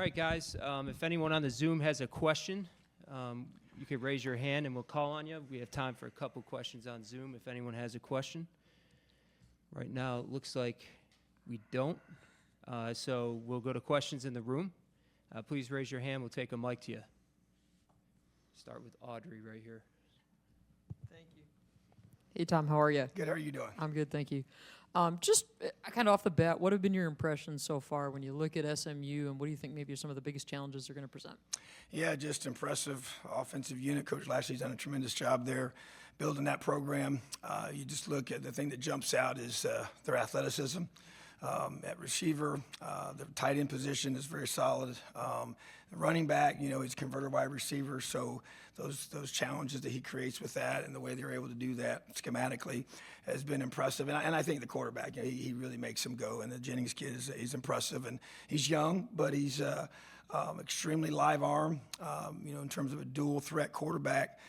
right, guys. If anyone on the Zoom has a question, you can raise your hand and we'll call on you. We have time for a couple questions on Zoom if anyone has a question. Right now, it looks like we don't. So we'll go to questions in the room. Please raise your hand. We'll take a mic to you. Start with Audrey right here. Thank you. Hey, Tom, how are you? Good. How are you doing? I'm good, thank you. Just kind of off the bat, what have been your impressions so far when you look at SMU, and what do you think maybe are some of the biggest challenges they're going to present? Yeah, just impressive offensive unit. Coach Lashley's done a tremendous job there building that program. You just look at the thing that jumps out is their athleticism. At receiver, the tight end position is very solid. The running back, he's a converted wide receiver, so those challenges that he creates with that and the way they're able to do that schematically has been impressive. And I think the quarterback, he really makes him go. And the Jennings kid he's impressive, and he's young, but he's extremely live arm. In terms of a dual threat quarterback,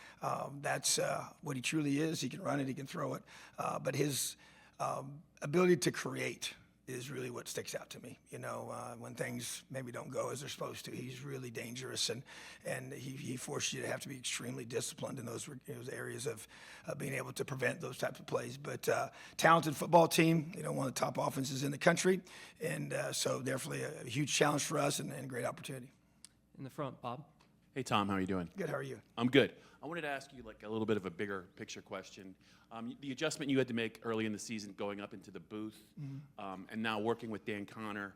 that's what he truly is. He can run it, he can throw it, but his ability to create is really what sticks out to me. When things maybe don't go as they're supposed to, he's really dangerous, and he forces you to have to be extremely disciplined in those areas of being able to prevent those types of plays. But talented football team, one of the top offenses in the country, and so definitely a huge challenge for us and a great opportunity. In the front, Bob. Hey, Tom, how are you doing? Good. How are you? I'm good. I wanted to ask you a little bit of a bigger picture question. The adjustment you had to make early in the season going up into the booth, and now working with Dan Connor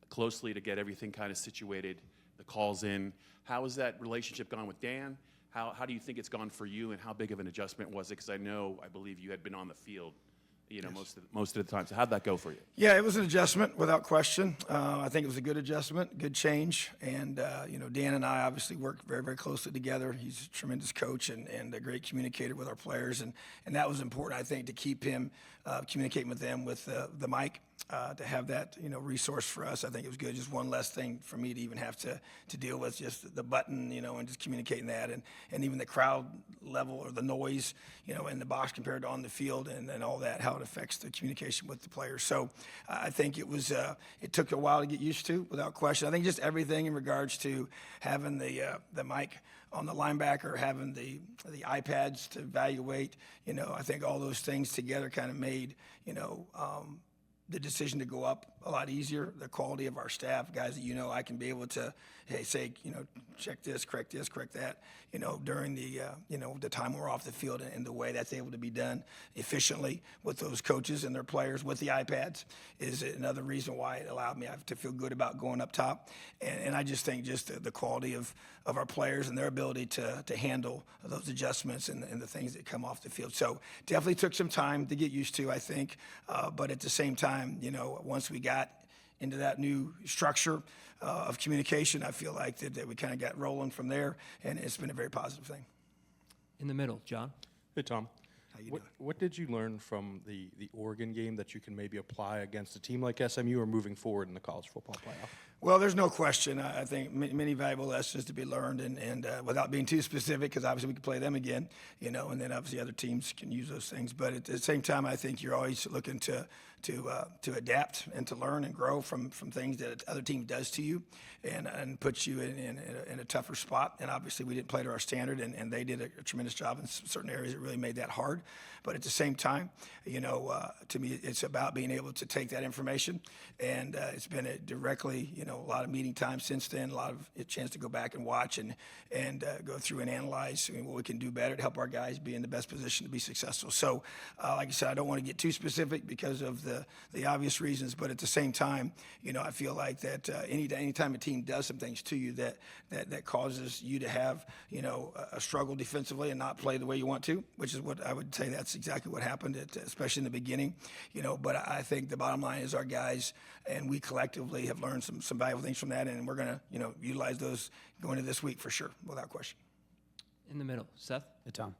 closely to get everything kind of situated, the calls in. How has that relationship gone with Dan? How do you think it's gone for you, and how big of an adjustment was it? Because I believe you had been on the field yes. most of the time. So how'd that go for you? Yeah, it was an adjustment without question. I think it was a good adjustment, good change. And, Dan and I obviously work very, very closely together. He's a tremendous coach and a great communicator with our players. And that was important, I think, to keep him communicating with them with the mic. To have that, resource for us, I think it was good. Just one less thing for me to even have to deal with, just the button, and just communicating that, and even the crowd level or the noise, in the box compared to on the field, and all that, how it affects the communication with the players. So I think it was, it took a while to get used to, without question. I think just everything in regards to having the mic on the linebacker, having the iPads to evaluate, I think all those things together kind of made, the decision to go up a lot easier. The quality of our staff, guys that I can be able to say, check this, correct that, during the time we're off the field, and the way that's able to be done efficiently with those coaches and their players with the iPads is another reason why it allowed me to feel good about going up top. And I just think the quality of our players and their ability to handle those adjustments and the things that come off the field. So definitely took some time to get used to, I think, but at the same time, once we got into that new structure of communication, I feel like that we kind of got rolling from there, and it's been a very positive thing. In the middle, John. Hey, Tom. How you doing? What did you learn from the Oregon game that you can maybe apply against a team like SMU or moving forward in the college football playoff? Well, there's no question. I think many valuable lessons to be learned, and without being too specific, because obviously we could play them again, and then obviously other teams can use those things. But at the same time, I think you're always looking to adapt and to learn and grow from things that other team does to you, and puts you in a tougher spot. And obviously we didn't play to our standard, and they did a tremendous job in certain areas that really made that hard. But at the same time, to me, it's about being able to take that information, and it's been directly, a lot of meeting time since then, a lot of a chance to go back and watch and go through and analyze what we can do better to help our guys be in the best position to be successful. So, like I said, I don't want to get too specific because of the obvious reasons, but at the same time, I feel like that anytime a team does some things to you that causes you to have, a struggle defensively and not play the way you want to, which is what I would say that's exactly what happened, especially in the beginning, but I think the bottom line is our guys and we collectively have learned some valuable things from that, and we're going to, utilize those going into this week for sure, without question. In the middle, Seth. Hey, Tom.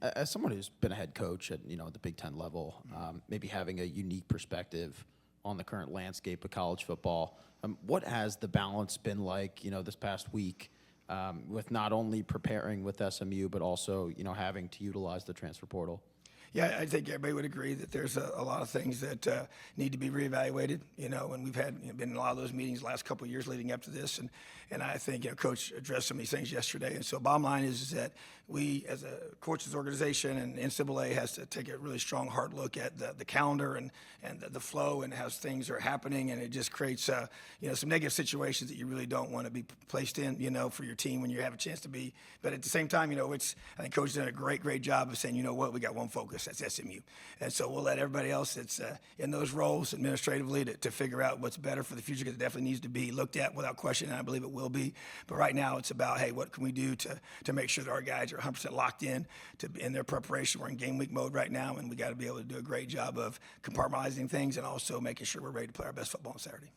As someone who's been a head coach at the Big Ten level, maybe having a unique perspective on the current landscape of college football, what has the balance been like, this past week, with not only preparing with SMU but also, having to utilize the transfer portal? Yeah, I think everybody would agree that there's a lot of things that need to be reevaluated, and we've had been in a lot of those meetings the last couple of years leading up to this, and I think Coach addressed some of these things yesterday. And so bottom line is that we, as a coaches organization, and NCAA has to take a really strong, hard look at the calendar and the flow and how things are happening, and it just creates some negative situations that you really don't want to be placed in, for your team when you have a chance to be. But at the same time, I think Coach did a great job of saying, we got one focus. That's SMU. And so we'll let everybody else that's in those roles administratively to figure out what's better for the future, because it definitely needs to be looked at without question, and I believe it will be. But right now it's about, hey, what can we do to make sure that our guys are 100% locked in in their preparation. We're in game week mode right now, and we got to be able to do a great job of compartmentalizing things and also making sure we're ready to play our best football on Saturday.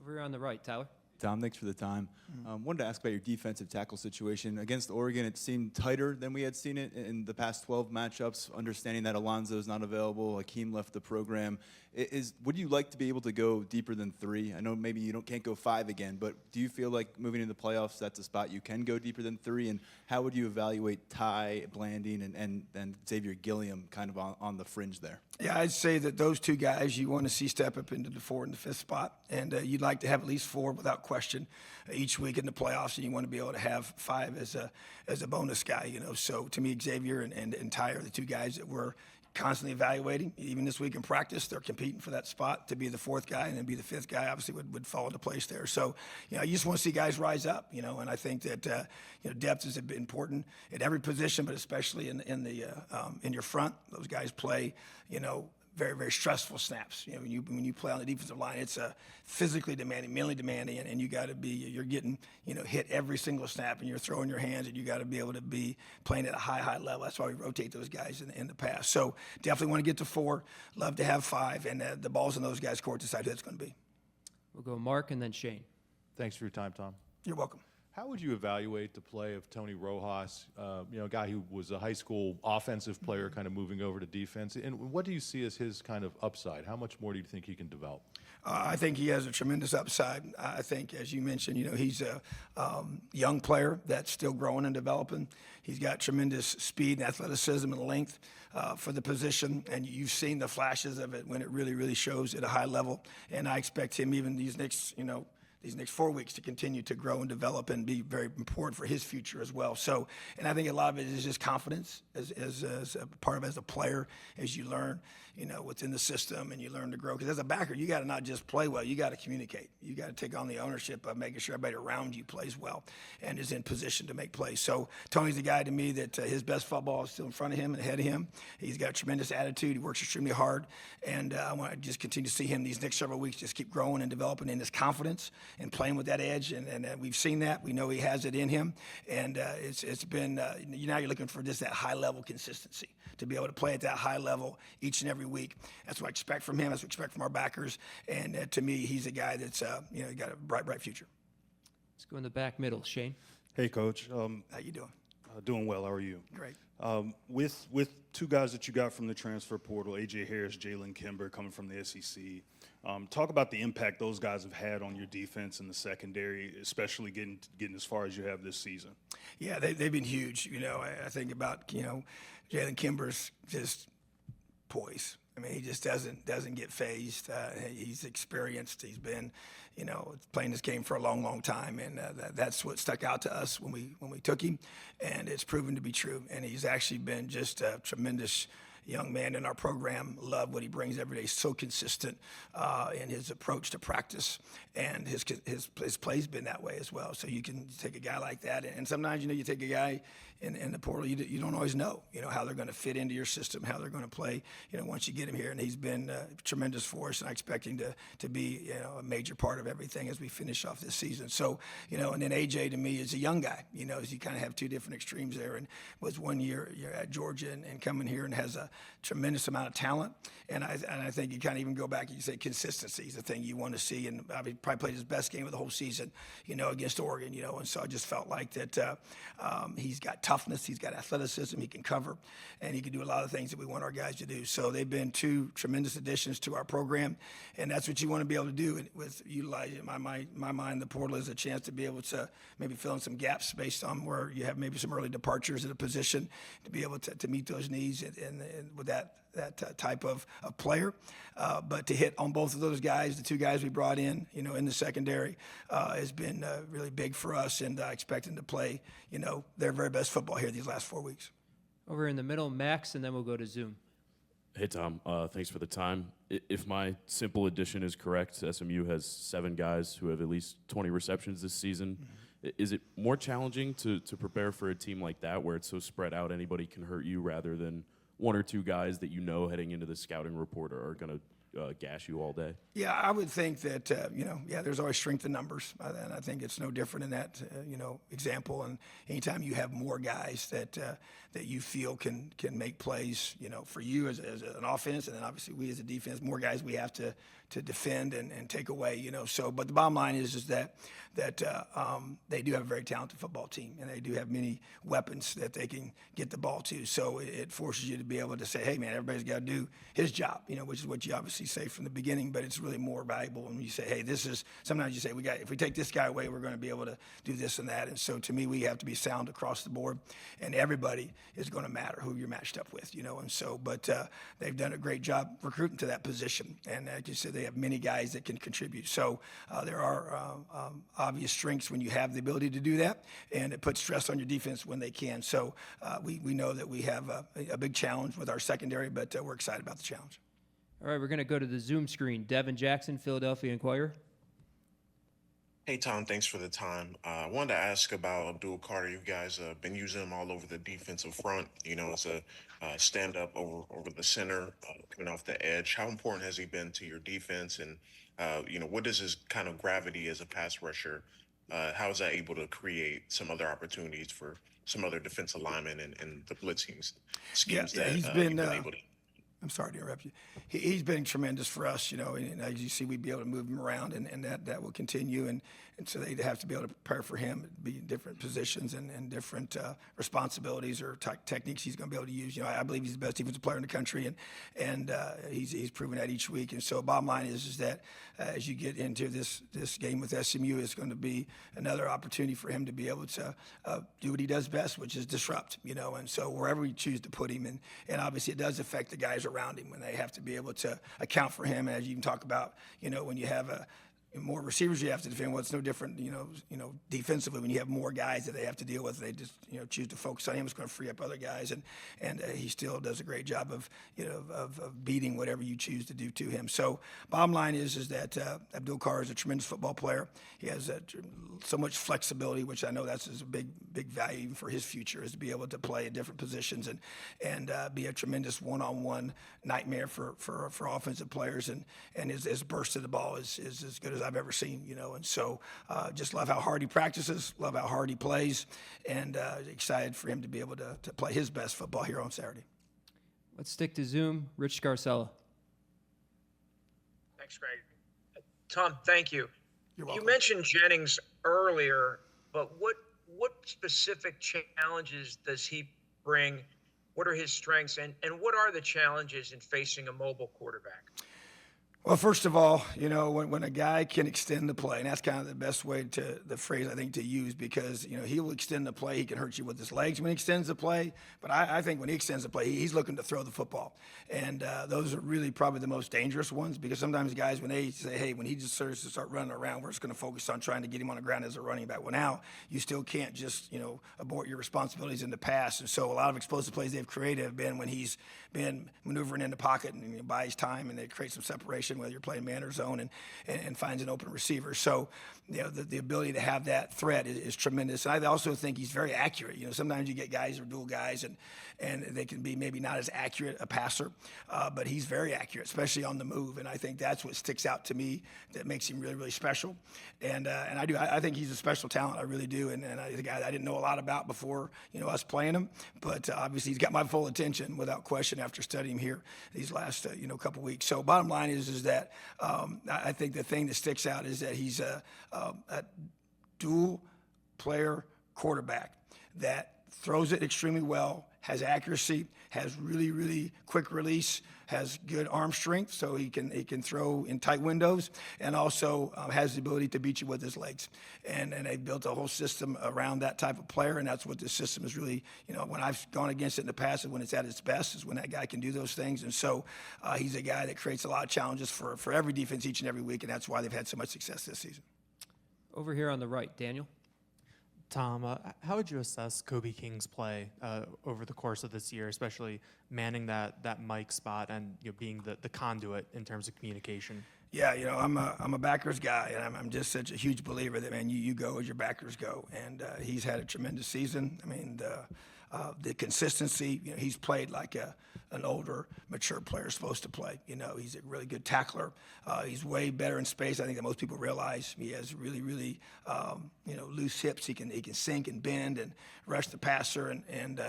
Over here on the right, Tyler. Tom, thanks for the time. Wanted to ask about your defensive tackle situation. Against Oregon, it seemed tighter than we had seen it in the past 12 matchups, understanding that Alonzo's not available, Hakeem left the program. Would you like to be able to go deeper than 3? I know maybe you can't go 5 again, but do you feel like moving into the playoffs, that's a spot you can go deeper than 3? And how would you evaluate Ty Blanding and Xavier Gilliam kind of on the fringe there? Yeah, I'd say that those two guys you want to see step up into the 4th and the 5th spot, and you'd like to have at least 4 without question each week in the playoffs, and you want to be able to have 5 as a bonus guy. So to me, Xavier and Ty are the two guys that we're constantly evaluating. Even this week in practice, they're competing for that spot to be the 4th guy, and then be the 5th guy. Obviously, would fall into place there. So you just want to see guys rise up. And I think that depth is important at every position, but especially in your front. Those guys play very, very stressful snaps. When you play on the defensive line, it's physically demanding, mentally demanding, and you got to be, you're getting, hit every single snap, and you're throwing your hands, and you got to be able to be playing at a high level. That's why we rotate those guys in the past. So definitely want to get to 4, love to have 5, and the ball's in those guys' court to decide who it's going to be. We'll go Mark and then Shane. Thanks for your time, Tom. You're welcome. How would you evaluate the play of Tony Rojas, a guy who was a high school offensive player kind of moving over to defense? And what do you see as his kind of upside? How much more do you think he can develop? I think he has a tremendous upside. I think, as you mentioned, he's a young player that's still growing and developing. He's got tremendous speed and athleticism and length for the position, and you've seen the flashes of it when it really, really shows at a high level. And I expect him even these next 4 weeks to continue to grow and develop and be very important for his future as well. So, and I think a lot of it is just confidence as a part of it as a player, as you learn, what's in the system, and you learn to grow. Because as a backer, you got to not just play well, you got to communicate. You got to take on the ownership of making sure everybody around you plays well and is in position to make plays. So Tony's the guy to me that his best football is still in front of him and ahead of him. He's got a tremendous attitude. He works extremely hard. And I want to just continue to see him these next several weeks just keep growing and developing in his confidence and playing with that edge, and we've seen that. We know he has it in him, and it's been now you're looking for just that high level consistency to be able to play at that high level each and every week. That's what I expect from him. That's what I expect from our backers, and to me, he's a guy that's got a bright future. Let's go in the back middle, Shane. Hey, Coach. How you doing? Doing well. How are you? Great. With 2 guys that you got from the transfer portal, A.J. Harris, Jaylen Kimber, coming from the SEC, talk about the impact those guys have had on your defense in the secondary, especially getting as far as you have this season. Yeah, they've been huge. I think about Jaylen Kimber's just poise. I mean, he just doesn't get phased. He's experienced. He's been, playing this game for a long time, and that's what stuck out to us when we took him, and it's proven to be true. And he's actually been just a tremendous young man in our program. Love what he brings every day. So consistent in his approach to practice, and his play's been that way as well. So you can take a guy like that, and sometimes you take a guy in the portal, you don't always know how they're going to fit into your system, how they're going to play once you get him here. And he's been tremendous for us, and I expect him to be a major part of everything as we finish off this season. So and then AJ to me is a young guy. As you kind of have 2 different extremes there, and was 1 year at Georgia and coming here and has a tremendous amount of talent. And I think you kind of even go back and you say consistency is the thing you want to see. And he probably played his best game of the whole season, against Oregon, and so I just felt like that he's got toughness, he's got athleticism, he can cover, and he can do a lot of things that we want our guys to do. So they've been two tremendous additions to our program, and that's what you want to be able to do with utilizing, in my mind, the portal is a chance to be able to maybe fill in some gaps based on where you have maybe some early departures at a position to be able to meet those needs and with that type of player. But to hit on both of those guys, the two guys we brought in, in the secondary, has been really big for us, and I expect them to play, their very best football here these last 4 weeks. Over in the middle, Max, and then we'll go to Zoom. Hey, Tom. Thanks for the time. If my simple addition is correct, SMU has 7 guys who have at least 20 receptions this season. Is it more challenging to prepare for a team like that where it's so spread out anybody can hurt you rather than 1 or 2 guys that heading into the scouting report are going to gash you all day? Yeah, I would think that, there's always strength in numbers. And I think it's no different in that, example. And anytime you have more guys that you feel can make plays, for you as an offense, and then obviously we as a defense, more guys we have to defend and take away, So, but the bottom line is that they do have a very talented football team, and they do have many weapons that they can get the ball to. So it forces you to be able to say, hey, man, everybody's got to do his job, which is what you obviously say from the beginning, but it's really more valuable when you say, hey, sometimes you say, if we take this guy away, we're going to be able to do this and that. And so to me, we have to be sound across the board, and everybody is going to matter who you're matched up with, and so, but they've done a great job recruiting to that position. And like you said, they have many guys that can contribute. So there are obvious strengths when you have the ability to do that, and it puts stress on your defense when they can. So we know that we have a big challenge with our secondary, but we're excited about the challenge. All right, we're going to go to the Zoom screen. Devin Jackson, Philadelphia Inquirer. Hey, Tom, thanks for the time. I wanted to ask about Abdul Carter. You guys have been using him all over the defensive front, as a stand-up over the center, coming off the edge. How important has he been to your defense? And, what is his kind of gravity as a pass rusher? How is that able to create some other opportunities for some other defensive linemen and the blitzing schemes that he's you've been able to? I'm sorry to interrupt you. He's been tremendous for us, and as you see, we'd be able to move him around, and that will continue. And so they'd have to be able to prepare for him, be in different positions and different responsibilities or techniques he's going to be able to use. I believe he's the best defensive player in the country, and he's proven that each week. And so bottom line is that as you get into this game with SMU, it's going to be another opportunity for him to be able to do what he does best, which is disrupt, And so wherever we choose to put him, and obviously it does affect the guys around him when they have to be able to account for him. And as you can talk about, when you have more receivers you have to defend. Well, it's no different, defensively when you have more guys that they have to deal with. They just, choose to focus on him. It's going to free up other guys, and he still does a great job of beating whatever you choose to do to him. So, bottom line is that Abdul Carter is a tremendous football player. He has so much flexibility, which I know that's a big value even for his future, is to be able to play in different positions and be a tremendous one-on-one nightmare for offensive players. And his burst of the ball is as good as I've ever seen, and so just love how hard he practices, love how hard he plays, and excited for him to be able to play his best football here on Saturday. Let's stick to Zoom. Rich Scarcella. Thanks, Greg. Tom, thank you. You're welcome. You mentioned Jennings earlier, but what specific challenges does he bring? What are his strengths, and what are the challenges in facing a mobile quarterback? Well, first of all, when a guy can extend the play, and that's kind of the best way the phrase I think to use, because, he will extend the play. He can hurt you with his legs when he extends the play. But I think when he extends the play, he's looking to throw the football. And those are really probably the most dangerous ones, because sometimes guys, when they say, hey, when he just starts to start running around, we're just going to focus on trying to get him on the ground as a running back. Well, now you still can't just, abort your responsibilities in the pass. And so a lot of explosive plays they've created have been when he's been maneuvering in the pocket and buys time, and they create some separation, whether you're playing man or zone, and finds an open receiver. So, the ability to have that threat is tremendous. And I also think he's very accurate. Sometimes you get guys who are dual guys, and they can be maybe not as accurate a passer, but he's very accurate, especially on the move. And I think that's what sticks out to me that makes him really, really special. And I think he's a special talent. I really do. And the guy I didn't know a lot about before, us playing him, but obviously he's got my full attention without question after studying him here these last, couple weeks. So bottom line is that I think the thing that sticks out is that he's a dual player quarterback that throws it extremely well, has accuracy, has really, really quick release, has good arm strength, so he can throw in tight windows, and also has the ability to beat you with his legs. And they built a whole system around that type of player, and that's what this system is really, when I've gone against it in the past, and when it's at its best is when that guy can do those things. And so he's a guy that creates a lot of challenges for every defense each and every week, and that's why they've had so much success this season. Over here on the right, Daniel. Tom, how would you assess Kobe King's play over the course of this year, especially manning that Mike spot and being the conduit in terms of communication? Yeah, I'm a backers guy, and I'm just such a huge believer that, man, you go as your backers go. And he's had a tremendous season. I mean, the consistency, he's played like an older, mature player is supposed to play. He's a really good tackler. He's way better in space, I think, than most people realize. He has really, really, loose hips. He can sink and bend and rush the passer and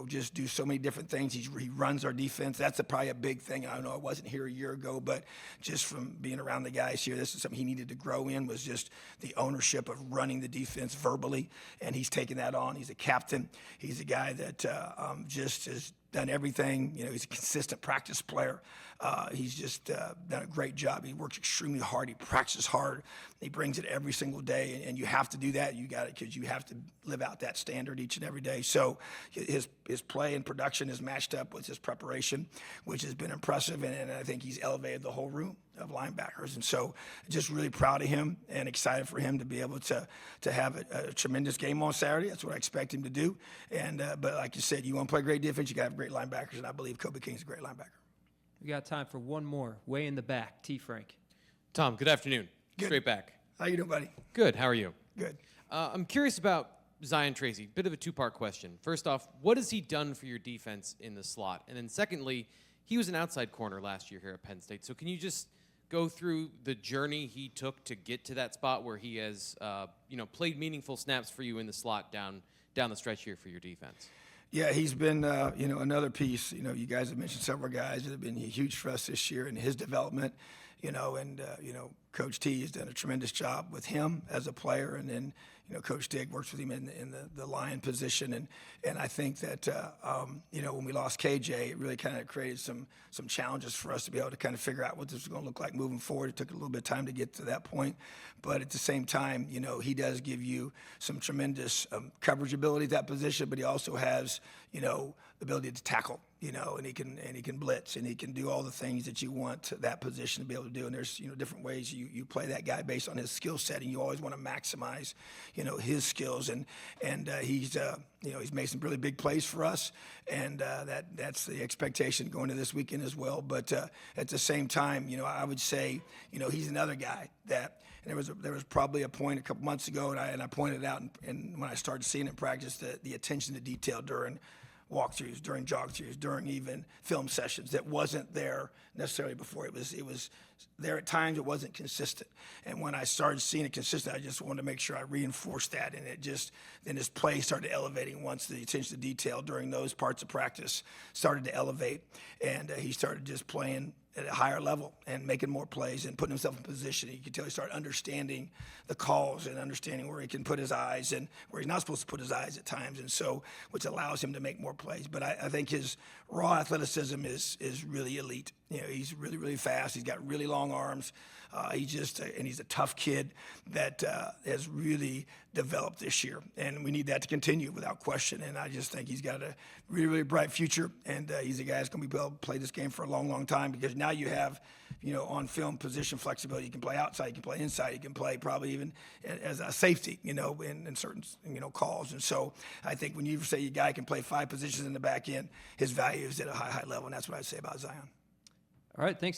just do so many different things. He runs our defense. That's probably a big thing. I know I wasn't here a year ago, but just from being around the guys here, this is something he needed to grow in, was just the ownership of running the defense verbally, and he's taken that on. He's a captain. He's a guy that just has done everything. He's a consistent practice player. He's just done a great job. He works extremely hard. He practices hard. He brings it every single day, and you have to do that. You got it, because you have to live out that standard each and every day. So his play and production is matched up with his preparation, which has been impressive, and I think he's elevated the whole room of linebackers. And so just really proud of him and excited for him to be able to have a tremendous game on Saturday. That's what I expect him to do. And but like you said, you want to play great defense, you got to have great linebackers, and I believe Kobe King's a great linebacker. We got time for one more. Way in the back, T. Frank. Tom, good afternoon. Good. Straight back. How you doing, buddy? Good. How are you? Good. I'm curious about Zion Tracy. Bit of a two-part question. First off, what has he done for your defense in the slot? And then secondly, he was an outside corner last year here at Penn State. So can you just go through the journey he took to get to that spot where he has, played meaningful snaps for you in the slot down the stretch here for your defense? Yeah, he's been, another piece. You guys have mentioned several guys that have been huge for us this year in his development, and Coach T has done a tremendous job with him as a player, and then, Coach Digg works with him in the lion position, and I think that, when we lost KJ, it really kind of created some challenges for us to be able to kind of figure out what this was going to look like moving forward. It took a little bit of time to get to that point, but at the same time, he does give you some tremendous coverage ability at that position, but he also has, the ability to tackle, and he can blitz, and he can do all the things that you want that position to be able to do. And there's, different ways you play that guy based on his skill set, and you always want to maximize, his skills. And he's made some really big plays for us, and that's the expectation going to this weekend as well. But at the same time, I would say, he's another guy that. And there was probably a point a couple months ago, and I pointed out, and when I started seeing it in practice, the attention to detail during walkthroughs, during jog-throughs, during even film sessions that wasn't there necessarily before. It was there at times. It wasn't consistent. And when I started seeing it consistent, I just wanted to make sure I reinforced that. And then his play started elevating once the attention to detail during those parts of practice started to elevate. And he started just playing at a higher level and making more plays and putting himself in position. You could tell he started understanding the calls and understanding where he can put his eyes and where he's not supposed to put his eyes at times, and so which allows him to make more plays. But I think his raw athleticism is really elite. He's really, really fast. He's got really long arms. And he's a tough kid that has really developed this year, and we need that to continue without question. And I just think he's got a really, really bright future, and he's a guy that's going to be able to play this game for a long, long time, because now you have, on film position flexibility. You can play outside, you can play inside, you can play probably even as a safety, in certain, calls. And so I think when you say a guy can play 5 positions in the back end, his value is at a high, high level, and that's what I'd say about Zion. All right, thanks, Tom.